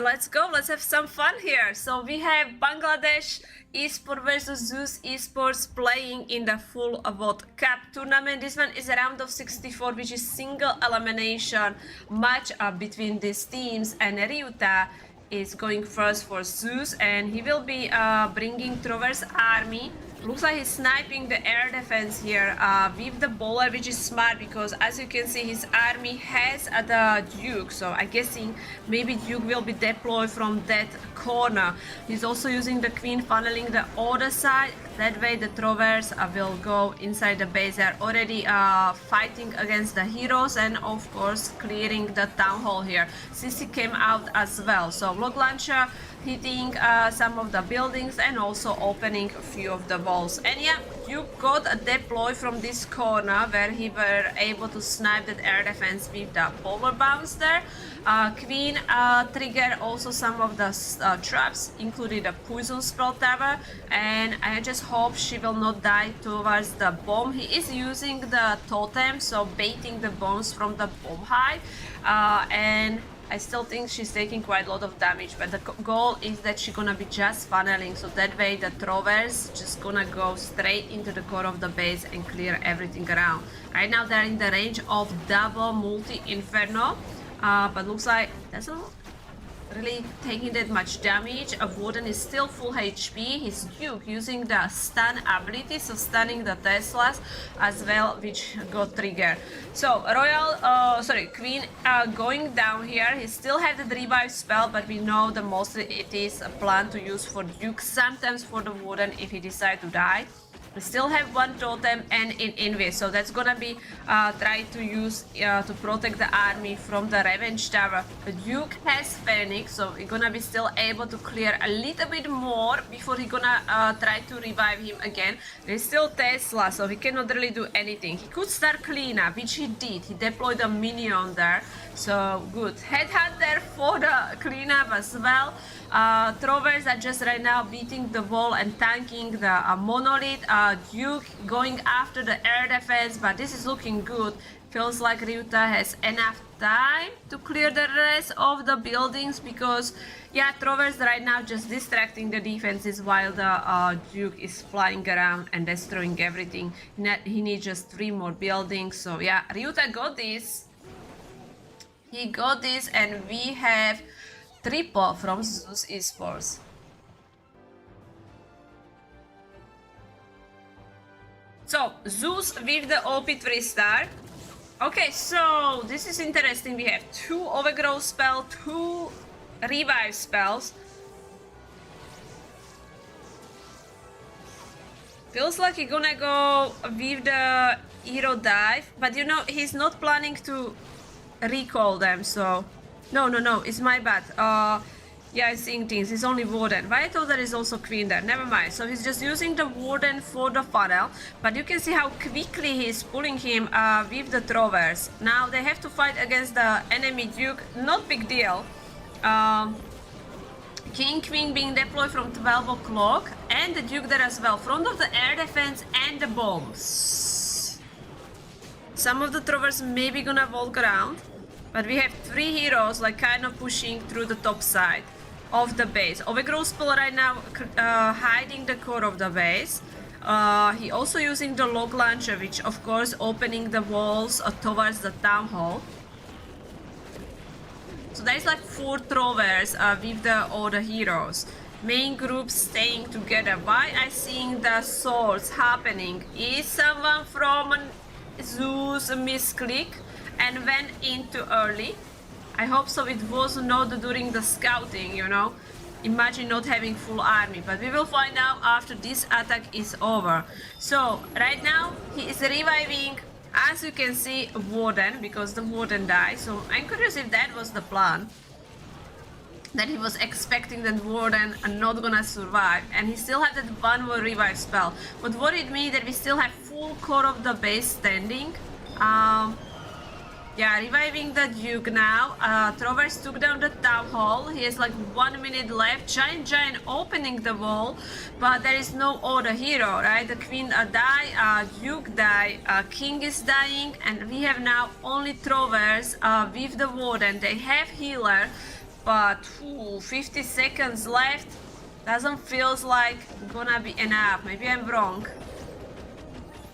Let's go, let's have some fun here. So we have Bangladesh Esports versus Zeus Esports playing in the full World Cup tournament. This one is a round of 64, which is single elimination match between these teams, and Ryuta is going first for Zeus, and he will be bringing Trover's army. Looks like he's sniping the air defense here with the bowler, which is smart because as you can see his army has the Duke, so I'm guessing maybe Duke will be deployed from that corner. He's also using the Queen, funneling the other side. That way the Trovers will go inside the base. They're already fighting against the heroes and of course clearing the town hall here. Suzie came out as well, so log launcher hitting some of the buildings and also opening a few of the walls. And yeah, you got a deploy from this corner where he were able to snipe that air defense with the power bounce there. Queen trigger also some of the traps, including the poison spell tower, and I just hope she will not die towards the bomb. He is using the totem, so baiting the bombs from the bomb high, and I still think she's taking quite a lot of damage, but the goal is that she's gonna be just funneling, so that way the throwers just gonna go straight into the core of the base and clear everything around. Right now they're in the range of double multi-inferno, but looks like doesn't really taking that much damage. A Warden is still full HP. His Duke using the stun ability, so stunning the Teslas as well, which got triggered. So Queen going down here. He still have the revive spell, but we know that mostly it is a plan to use for Duke, sometimes for the Warden if he decide to die. We still have one totem and in invis, so that's gonna be try to use to protect the army from the revenge tower. But Duke has Phoenix, so we're gonna be still able to clear a little bit more before he gonna try to revive him again. There's still Tesla, so he cannot really do anything. He could start cleanup, which he did. He deployed a minion there, so good. Headhunter for the cleanup as well. Trovers are just right now beating the wall and tanking the monolith. Duke going after the air defense, but this is looking good. Feels like Ryuta has enough time to clear the rest of the buildings because, yeah, Trovers right now just distracting the defenses while the Duke is flying around and destroying everything. He needs just 3 more buildings, so yeah, Ryuta got this. He got this, and we have triple from Zeus Esports. So, Zeus with the OP 3-star. Okay, so this is interesting. We have 2 overgrowth spells, 2 revive spells. Feels like he's gonna go with the hero dive, but you know, he's not planning to recall them, so... No, it's my bad. Yeah, I'm seeing things. It's only Warden. But I thought there is also Queen there. Never mind. So he's just using the Warden for the funnel. But you can see how quickly he's pulling him with the throwers. Now they have to fight against the enemy Duke. Not big deal. King, Queen being deployed from 12 o'clock. And the Duke there as well. Front of the air defense and the bombs. Some of the throwers maybe gonna walk around. But we have 3 heroes like kind of pushing through the top side of the base. Overgrowth spell right now hiding the core of the base. He also using the log launcher, which of course opening the walls towards the town hall. So there's like 4 throwers with the other heroes. Main group staying together. Why I seeing the swords happening? Is someone from Zeus misclick and went in too early? I hope so. It was not during the scouting, you know. Imagine not having full army, but we will find out after this attack is over. So right now he is reviving, as you can see, Warden, because the Warden died. So I'm curious if that was the plan, that he was expecting that Warden are not gonna survive, and he still had that 1 more revive spell. What worried me that we still have full core of the base standing. Yeah, reviving the Duke now. Trovers took down the town hall. He has like 1 minute left. Giant opening the wall, but there is no other hero, right? The Queen die, Duke die, King is dying, and we have now only Trovers with the Warden. They have healer. but 50 seconds left. Doesn't feels like gonna be enough. Maybe I'm wrong.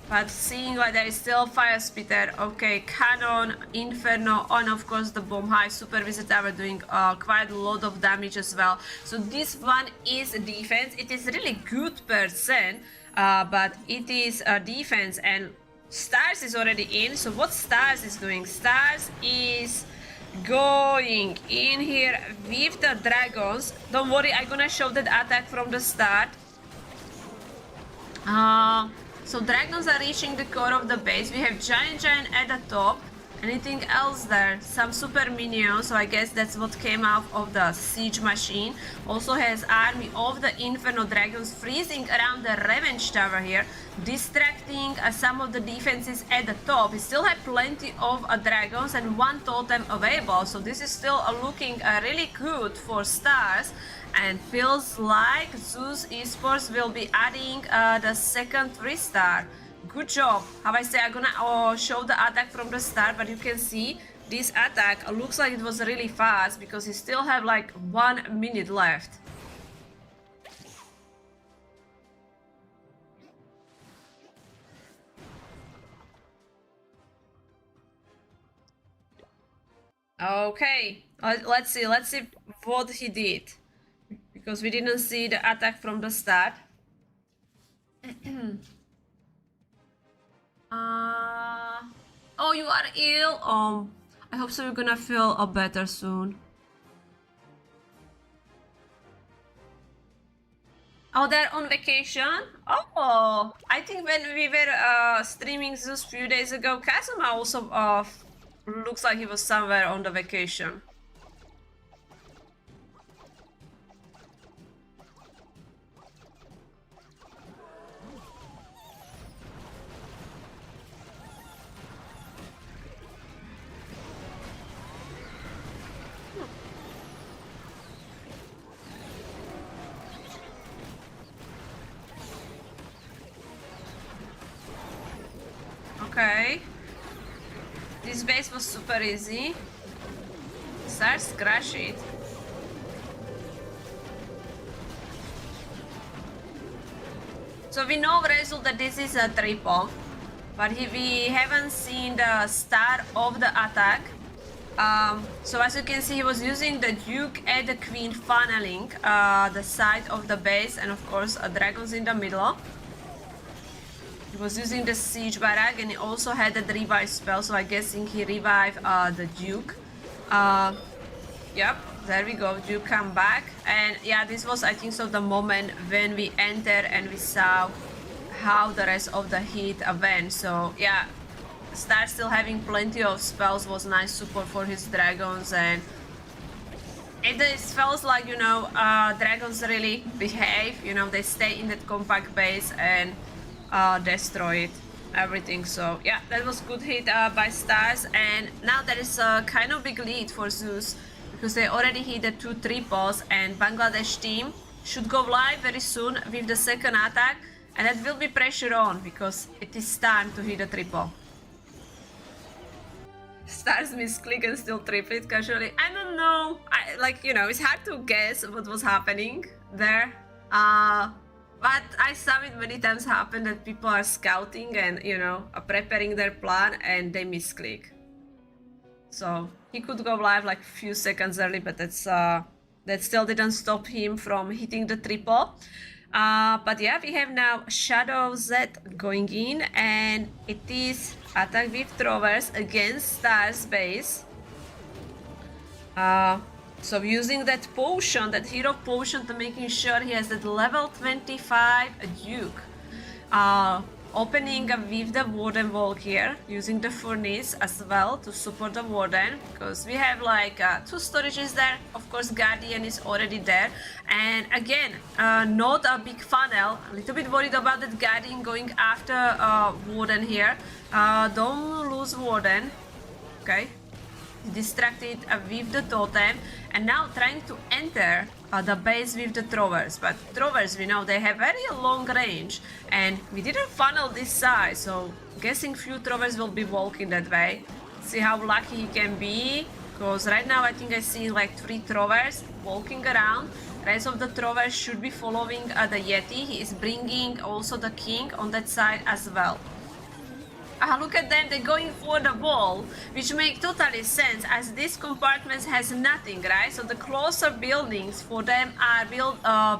But seeing like there is still fire spitter, okay, cannon, inferno, and of course the bomb high super wizard tower doing quite a lot of damage as well. So this one is defense. It is really good percent, but it is defense, and stars is already in. So what stars is doing? Stars is going in here with the dragons. Don't worry, I'm gonna show that attack from the start. So dragons are reaching the core of the base. We have giant at the top. Anything else there? Some super minions, so I guess that's what came out of the siege machine. Also has army of the inferno dragons freezing around the revenge tower here, distracting some of the defenses at the top. We still have plenty of dragons and one totem available, so this is still looking really good for stars. And feels like Zeus Esports will be adding the second 3-star. Good job. How I say, I'm gonna show the attack from the start, but you can see this attack looks like it was really fast because he still have like 1 minute left. Okay, let's see what he did. Because we didn't see the attack from the start. Oh, you are ill? I hope so you're gonna feel better soon. Oh, they're on vacation? Oh, I think when we were streaming Zeus few days ago, Kazuma also looks like he was somewhere on the vacation. Okay. This base was super easy. Stars crush it. So we know result that this is a triple, but we haven't seen the start of the attack. So as you can see, he was using the Duke and the Queen funneling the side of the base, and of course dragons in the middle. He was using the siege barrack, and he also had the revive spell, so I'm guessing he revived the Duke. Yep, there we go, Duke come back. And yeah, this was, I think so, the moment when we entered and we saw how the rest of the hit went. So yeah, Star still having plenty of spells was nice support for his dragons, and it feels like, you know, dragons really behave, you know, they stay in that compact base and destroy it, everything. So yeah, that was good hit by Stars, and now there is a kind of big lead for Zeus because they already hit the 2 triples, and Bangladesh team should go live very soon with the second attack, and that will be pressure on because it is time to hit the triple. Stars misclick and still triplet casually. I don't know. Like, you know, it's hard to guess what was happening there. But I saw it many times happen that people are scouting and, you know, preparing their plan and they misclick. So he could go live like a few seconds early, but that still didn't stop him from hitting the triple. But yeah, we have now Shadow Z going in, and it is attack with throwers against Star's base. So using that potion, that hero potion, to making sure he has that level 25 Duke. Opening with the Warden Wall here, using the Furnace as well to support the Warden, because we have like 2 storages there. Of course, Guardian is already there, and again, not a big funnel. A little bit worried about that Guardian going after Warden here. Don't lose Warden, okay? Distracted with the totem, and now trying to enter the base with the throwers, but throwers, we know they have very long range, and we didn't funnel this side, so guessing few throwers will be walking that way. See how lucky he can be. because right now I think I see like 3 throwers walking around. Rest of the throwers should be following the Yeti. He is bringing also the king on that side as well. Look at them, they're going for the wall, which makes totally sense as this compartment has nothing, right? So the closer buildings for them are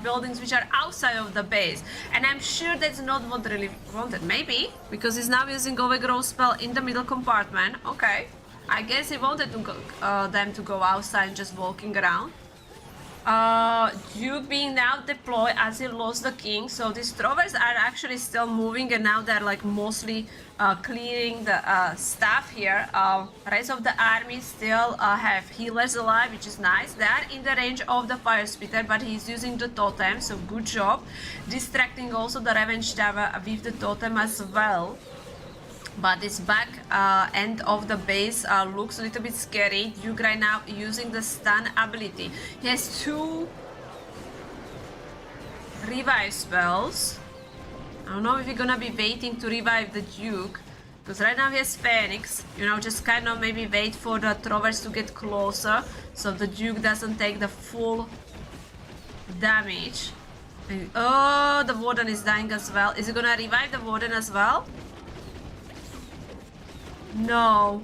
buildings which are outside of the base. And I'm sure that's not what they really wanted. Maybe, because he's now using overgrowth spell in the middle compartment. Okay. I guess he wanted to go, them to go outside and just walking around. Duke being now deployed as he lost the king, so these throwers are actually still moving and now they're like mostly clearing the stuff here. Rest of the army still have healers alive, which is nice. They are in the range of the fire spitter, but he's using the totem, so good job. Distracting also the revenge tower with the totem as well. But this back end of the base looks a little bit scary. Duke right now using the stun ability. He has 2 revive spells. I don't know if you're gonna be waiting to revive the Duke, because right now he has Phoenix. You know, just kind of maybe wait for the throwers to get closer so the Duke doesn't take the full damage. And, oh, the Warden is dying as well. Is he gonna revive the Warden as well? No,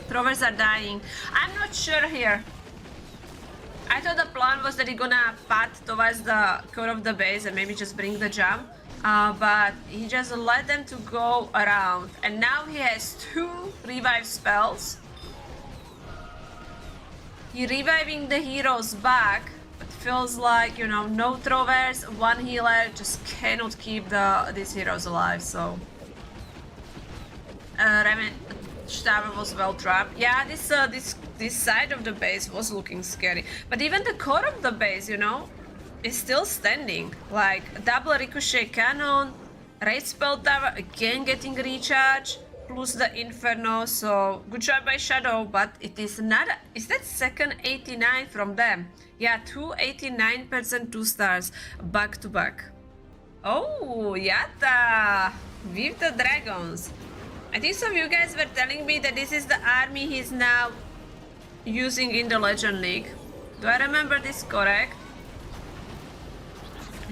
throwers are dying. I'm not sure here. I thought the plan was that he's gonna pat towards the core of the base and maybe just bring the jump. But he just let them to go around. And now he has 2 revive spells. He reviving the heroes back. But feels like, you know, no throwers, 1 healer just cannot keep these heroes alive, so... Tower was well trapped. Yeah, this side of the base was looking scary. But even the core of the base, you know, is still standing. Like, double ricochet cannon, raid spell tower, again getting recharge, plus the inferno, so good job by Shadow, but it is not... Is that second 89 from them? Yeah, 289% 2 stars, back to back. Oh, Yatta! With the dragons. I think some of you guys were telling me that this is the army he's now using in the Legend League. Do I remember this correct?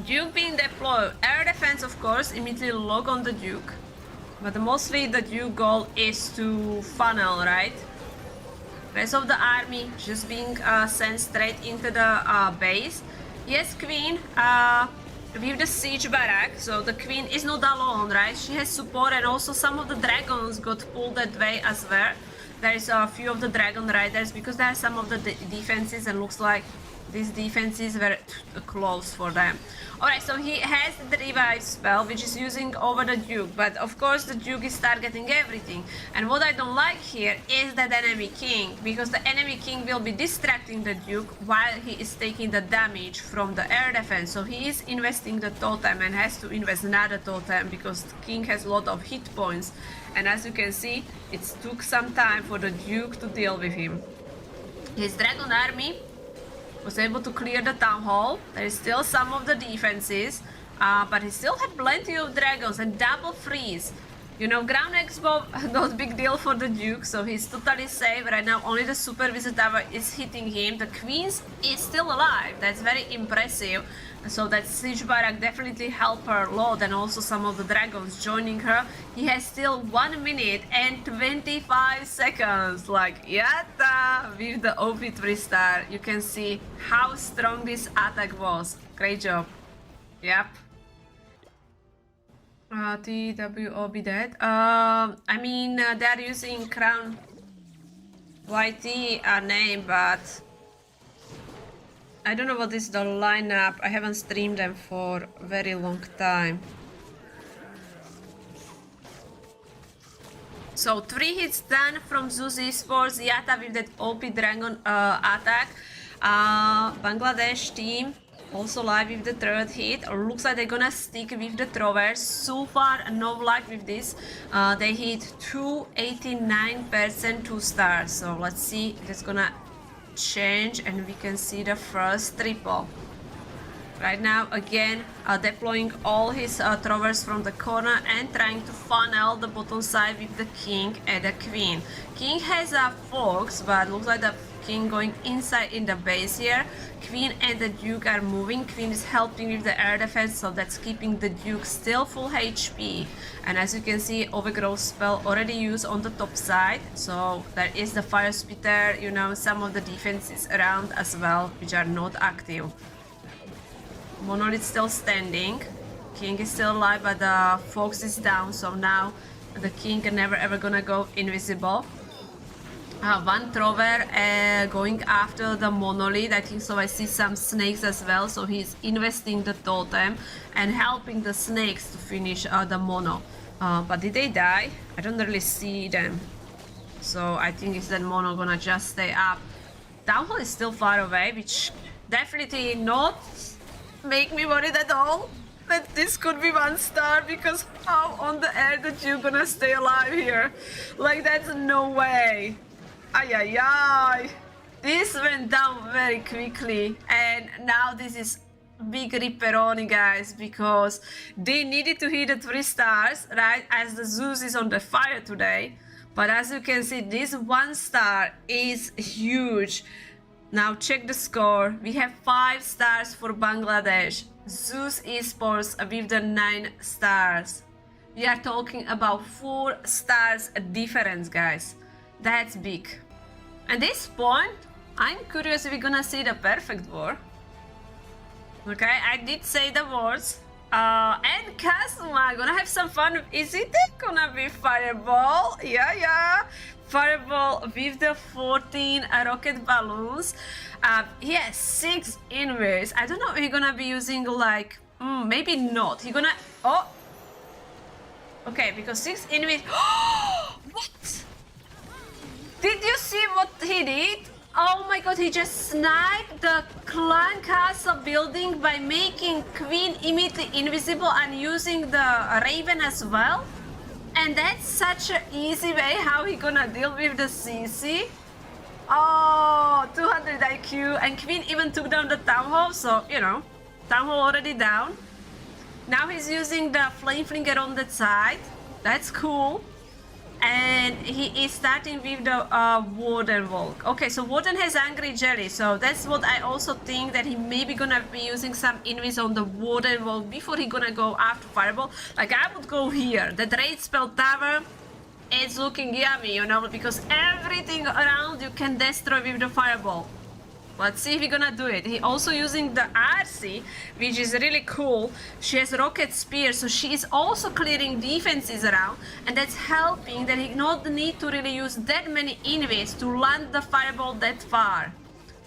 Duke being deployed. Air defense, of course, immediately log on the Duke. But mostly the Duke goal is to funnel, right? Rest of the army just being sent straight into the base. Yes, Queen. With the siege barrack, so the queen is not alone, right? She has support, and also some of the dragons got pulled that way as well. There is a few of the dragon riders because there are some of the defenses, and looks like these defenses were close for them. Alright, so he has the revive spell, which is using over the Duke, but of course the Duke is targeting everything. And what I don't like here is that enemy king, because the enemy king will be distracting the Duke while he is taking the damage from the air defense. So he is investing the totem and has to invest another totem because the king has a lot of hit points. And as you can see, it took some time for the Duke to deal with him. His dragon army was able to clear the town hall. There is still some of the defenses, but he still had plenty of dragons and double freeze. You know, ground expo, not big deal for the Duke, so he's totally safe. Right now, only the supervisor tower is hitting him. The queens is still alive. That's very impressive. So that siege barrack definitely helped her a lot, and also some of the dragons joining her. He has still 1 minute and 25 seconds. Like, yatta! With the OP 3-star, you can see how strong this attack was. Great job. Yep. TWO be dead. I mean, they're using Crown YT name, but I don't know what is the lineup. I haven't streamed them for a very long time. So 3 hits done from Zeus Esports. Yatta with that OP Dragon attack. Bangladesh team also live with the 3rd hit. Looks like they're gonna stick with the throwers. So far, no luck with this. They hit 289% 2 stars. So let's see if it's gonna change and we can see the first triple. Right now, again, deploying all his throwers from the corner and trying to funnel the bottom side with the king and the queen. King has a fox, but looks like the King going inside in the base here. Queen and the Duke are moving. Queen is helping with the air defense, so that's keeping the Duke still full HP. And as you can see, overgrowth spell already used on the top side, so there is the fire speed there, you know, some of the defenses around as well, which are not active. Monolith still standing. King is still alive, but the Fox is down, so now the King never ever gonna go invisible. One thrower going after the monolith, I think so. I see some snakes as well, so he's investing the totem and helping the snakes to finish the mono. But did they die? I don't really see them, so I think it's that mono gonna just stay up. Town Hall is still far away, which definitely not make me worried at all that this could be 1 star, because how on the air that you're gonna stay alive here? Like, that's no way. Ay ay ay. This went down very quickly, and now this is big ripperoni, guys, because they needed to hit the 3 stars, right, as the Zeus is on the fire today. But as you can see, this 1 star is huge. Now check the score. We have 5 stars for Bangladesh. Zeus Esports with the 9 stars. We are talking about 4 stars difference, guys. That's big. At this point, I'm curious if we're gonna see the perfect war. Okay, I did say the words. And Kazuma gonna have some fun. Is it gonna be Fireball? Yeah. Fireball with the 14 rocket balloons. He has 6 invis. I don't know if he's gonna be using like, maybe not. He gonna, oh. Okay, because 6 invis. What? Did you see what he did? Oh my god, he just sniped the clan castle building by making Queen immediately invisible and using the Raven as well. And that's such an easy way how he gonna deal with the CC. Oh, 200 IQ, and Queen even took down the Town Hall, so, you know, Town Hall already down. Now he's using the Flame Flinger on that side. That's cool. And he is starting with the Warden Walk. Okay, so Warden has Angry Jelly, so that's what I also think, that he may be gonna be using some invis on the Warden Walk before he gonna go after Fireball. Like, I would go here. The Raid Spell Tower is looking yummy, you know, because everything around you can destroy with the Fireball. Let's see if he's gonna do it. He also using the RC, which is really cool. She has Rocket Spear, so she is also clearing defenses around, and that's helping that he not need to really use that many invis to land the Fireball that far.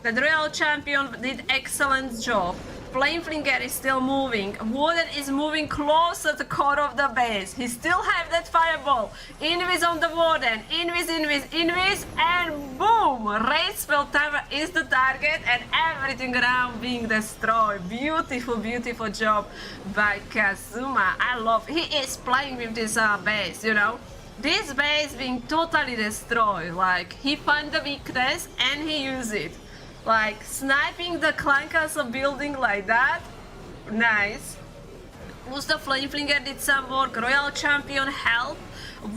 The Royal Champion did excellent job. Flame Flinger is still moving. Warden is moving closer to the core of the base. He still have that Fireball. Invis on the Warden. Invis, and boom! Raid Spell Tower is the target, and everything around being destroyed. Beautiful job by Kazuma. I love. He is playing with this base, you know. This base being totally destroyed. Like, he found the weakness and he used it. Like, sniping the clan castle building like that, nice. Was the Flame Flinger did some work. Royal Champion helped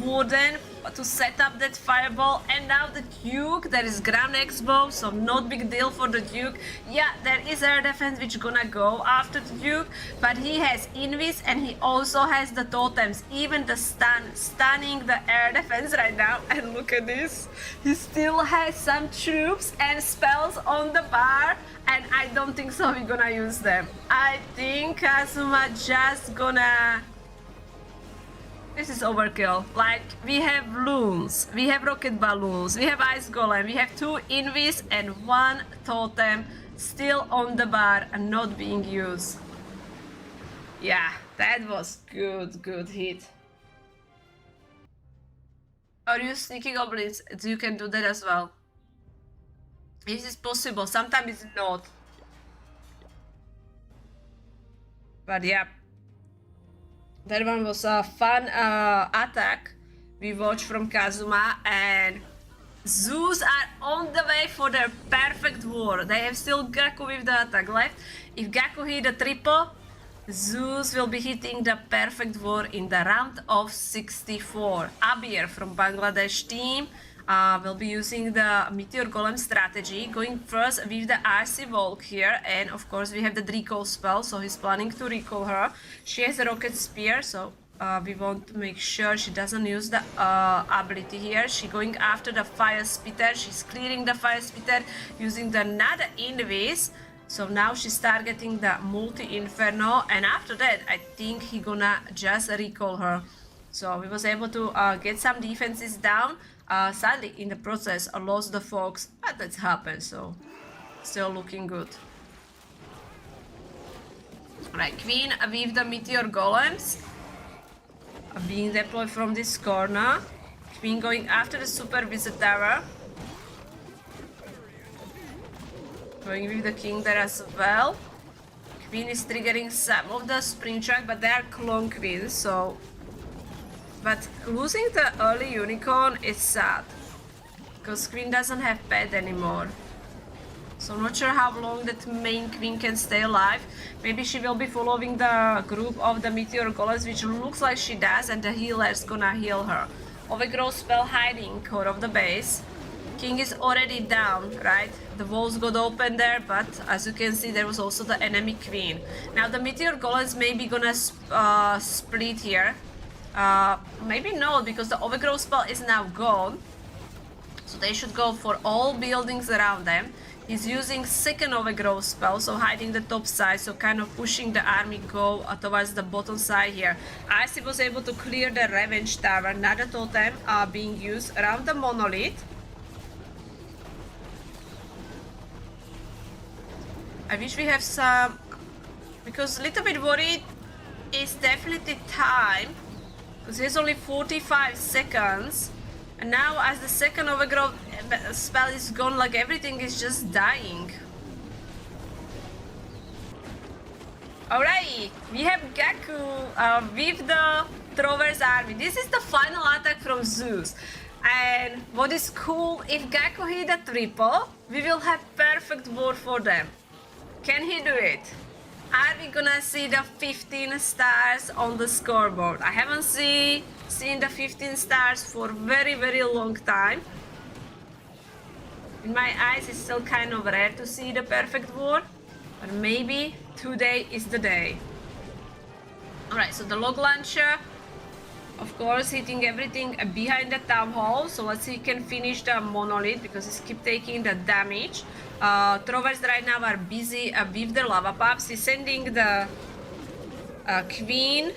Warden to set up that Fireball, and now the Duke, there is Grand X-Bow, so not big deal for the Duke. Yeah, there is air defense which gonna go after the Duke, but he has invis and he also has the totems, even the stunning the air defense right now. And look at this, he still has some troops and spells on the bar, and I don't think so we're gonna use them. I think Kazuma just gonna... This is overkill. Like, we have loons, we have rocket balloons, we have ice golem, we have 2 invis and 1 totem still on the bar and not being used. Yeah, that was good hit. Or use sneaky goblins, you can do that as well. This is possible, sometimes it's not. But yeah. That one was a fun attack we watched from Kazuma, and Zeus are on the way for their perfect war. They have still Gaku with the attack left. If Gaku hit the triple, Zeus will be hitting the perfect war in the round of 64. Abir from Bangladesh team. will be using the Meteor Golem strategy, going first with the RC Volk here, and of course we have the recall spell, so he's planning to recall her. She has a Rocket Spear, so we want to make sure she doesn't use the ability here. She's going after the Fire Spitter, she's clearing the Fire Spitter using the another Invis. So now she's targeting the Multi-Inferno, and after that I think he gonna just recall her. So we was able to get some defenses down. Sadly, in the process, I lost the Fox, but that's happened, so still looking good. Alright, Queen with the Meteor Golems being deployed from this corner. Queen going after the Super Wizard Tower. Going with the King there as well. Queen is triggering some of the Spring Track, but they are Clone Queens, so... But losing the early Unicorn is sad, because Queen doesn't have pet anymore. So I'm not sure how long that main Queen can stay alive. Maybe she will be following the group of the Meteor Golems, which looks like she does, and the healer's gonna heal her. Overgrowth spell hiding core of the base. King is already down, right? The walls got open there, but as you can see, there was also the enemy Queen. Now the Meteor Golems may be gonna split here. Maybe not, because the Overgrowth spell is now gone. So they should go for all buildings around them. He's using second Overgrowth spell, so hiding the top side, so kind of pushing the army go towards the bottom side here. Icy was able to clear the Revenge Tower, another totem being used around the Monolith. I wish we have some, because a little bit worried is definitely time. Because there's only 45 seconds, and now as the second Overgrowth spell is gone, like everything is just dying. Alright, we have Gaku with the Trover's army. This is the final attack from Zeus. And what is cool, if Gaku hit a triple, we will have perfect war for them. Can he do it? Are we gonna see the 15 stars on the scoreboard? I haven't seen the 15 stars for very long time. In my eyes, it's still kind of rare to see the perfect war, but maybe today is the day. Alright, so the log launcher, of course, hitting everything behind the town hall. So let's see if he can finish the Monolith, because he's keep taking the damage. Trovers right now are busy with the lava pups. He's sending the Queen,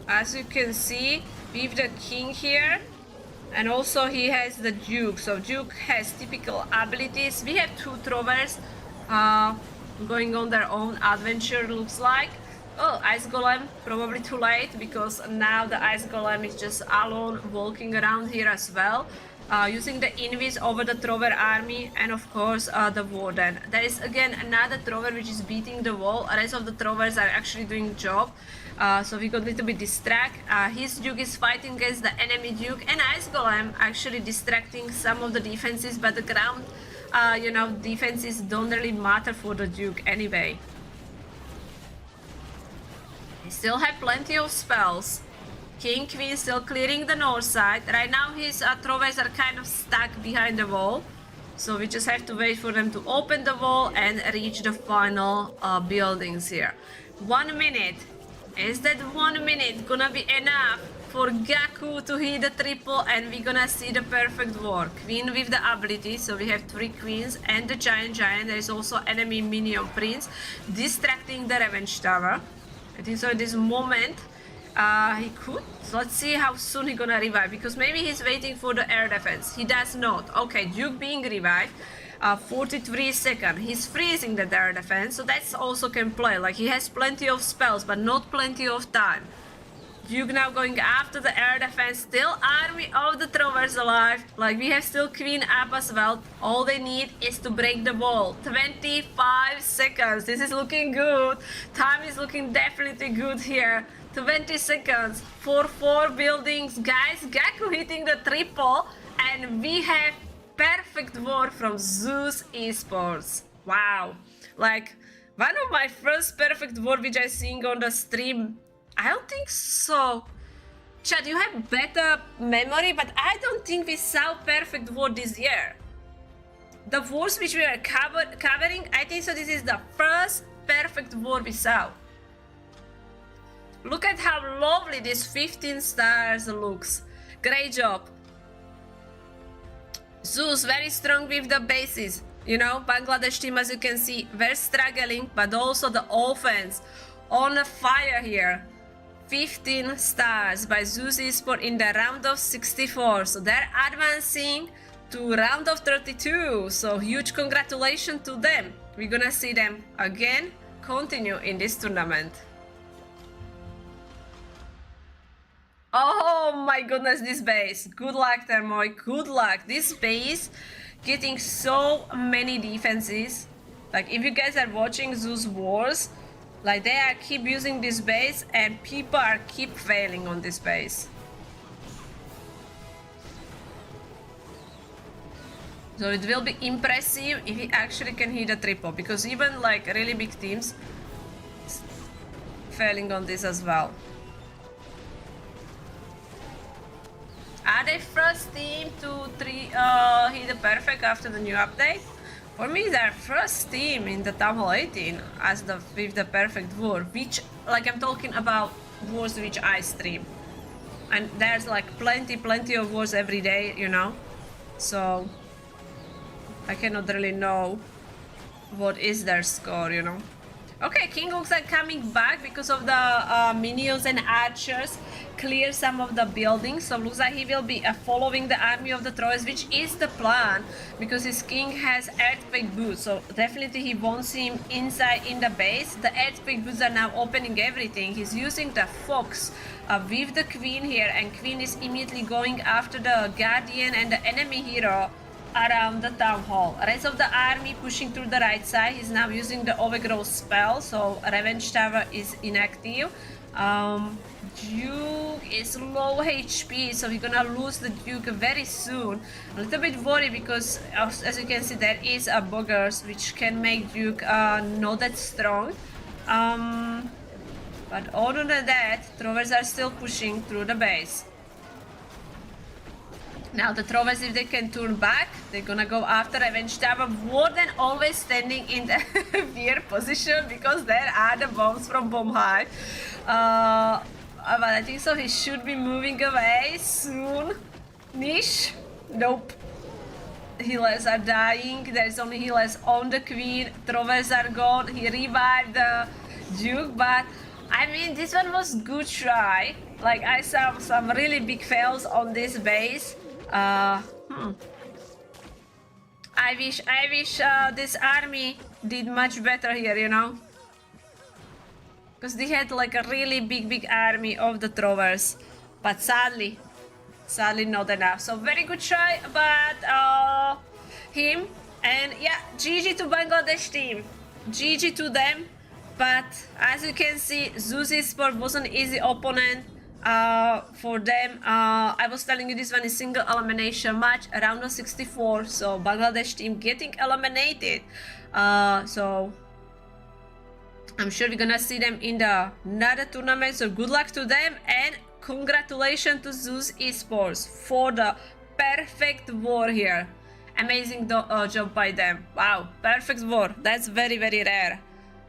as you can see, with the King here. And also he has the Duke. So Duke has typical abilities. We have two Trovers going on their own adventure, looks like. Oh, Ice Golem, probably too late, because now the Ice Golem is just alone walking around here as well. Using the Invis over the Trover army, and of course the Warden. There is again another Trover which is beating the wall. The rest of the Trovers are actually doing job. So we got a little bit distracted. His Duke is fighting against the enemy Duke, and Ice Golem actually distracting some of the defenses, but the ground, you know, defenses don't really matter for the Duke anyway. He still have plenty of spells. King, Queen still clearing the north side. Right now his Trovers are kind of stuck behind the wall. So we just have to wait for them to open the wall and reach the final buildings here. 1 minute. Is that 1 minute gonna be enough for Gaku to hit the triple, and we're gonna see the perfect war? Queen with the ability, so we have 3 queens and the giant. There is also enemy minion prince distracting the Revenge Tower. I think so at this moment he could. So let's see how soon he's gonna revive, because maybe he's waiting for the air defense. He does not. Okay, Duke being revived. 43 seconds. He's freezing the air defense, so that's also can play. Like, he has plenty of spells, but not plenty of time. Duke now going after the air defense. Still army of the Trovers alive. Like, we have still Queen up as well. All they need is to break the wall. 25 seconds. This is looking good. Time is looking definitely good here. 20 seconds for 4 buildings. Guys, Gaku hitting the triple, and we have perfect war from Zeus Esports. Wow. Like, one of my first perfect war which I seen on the stream. I don't think so. Chad, you have better memory, but I don't think we saw perfect war this year. The wars which we are covering, I think so this is the first perfect war we saw. Look at how lovely this 15 stars looks. Great job. Zeus very strong with the bases. You know, Bangladesh team, as you can see, very struggling, but also the offense on fire here. 15 stars by Zeus Esports in the round of 64. So they're advancing to round of 32. So huge congratulations to them. We're gonna see them again continue in this tournament. Oh my goodness, this base. Good luck, Termoy. Good luck. This base getting so many defenses. Like, if you guys are watching Zeus Wars, like, they are keep using this base and people are keep failing on this base. So it will be impressive if he actually can hit a triple, because even like really big teams failing on this as well. Are they first team to hit the perfect after the new update? For me, they're first team in the Town Hall 18 as with the perfect war, which, like, I'm talking about wars which I stream. And there's like plenty of wars every day, you know? So I cannot really know what is their score, you know? Okay, King looks like coming back because of the minions and archers clear some of the buildings. So looks like he will be following the army of the Troyes, which is the plan, because his king has earthquake boots. So definitely he wants him inside in the base. The earthquake boots are now opening everything. He's using the fox with the queen here, and queen is immediately going after the guardian and the enemy hero around the town hall. Rest of the army pushing through the right side. He's now using the overgrowth spell, so revenge tower is inactive. Duke is low HP, so we're gonna lose the Duke very soon. A little bit worried because, as you can see, there is a boggers which can make Duke not that strong. But other than that, Trovers are still pushing through the base. Now the Trovers, if they can turn back, they're gonna go after Revenge Tower. Warden always standing in the weird position because there are the bombs from Bomb High. But I think so he should be moving away soon. Niche? Nope. Healers are dying. There's only healers on the Queen. Trovers are gone. He revived the Duke, but I mean, this one was good try. Like, I saw some really big fails on this base. I wish this army did much better here, you know, because they had like a really big army of the Trovers, but sadly not enough. So very good try about him, and yeah, GG to Bangladesh team, GG to them. But as you can see, Zeus Esports was an easy opponent for them. I was telling you, this one is single elimination match, round of 64, so Bangladesh team getting eliminated. So I'm sure we're gonna see them in the another tournament, so good luck to them, and congratulations to Zeus Esports for the perfect war here. Amazing job by them. Wow, perfect war, that's very rare.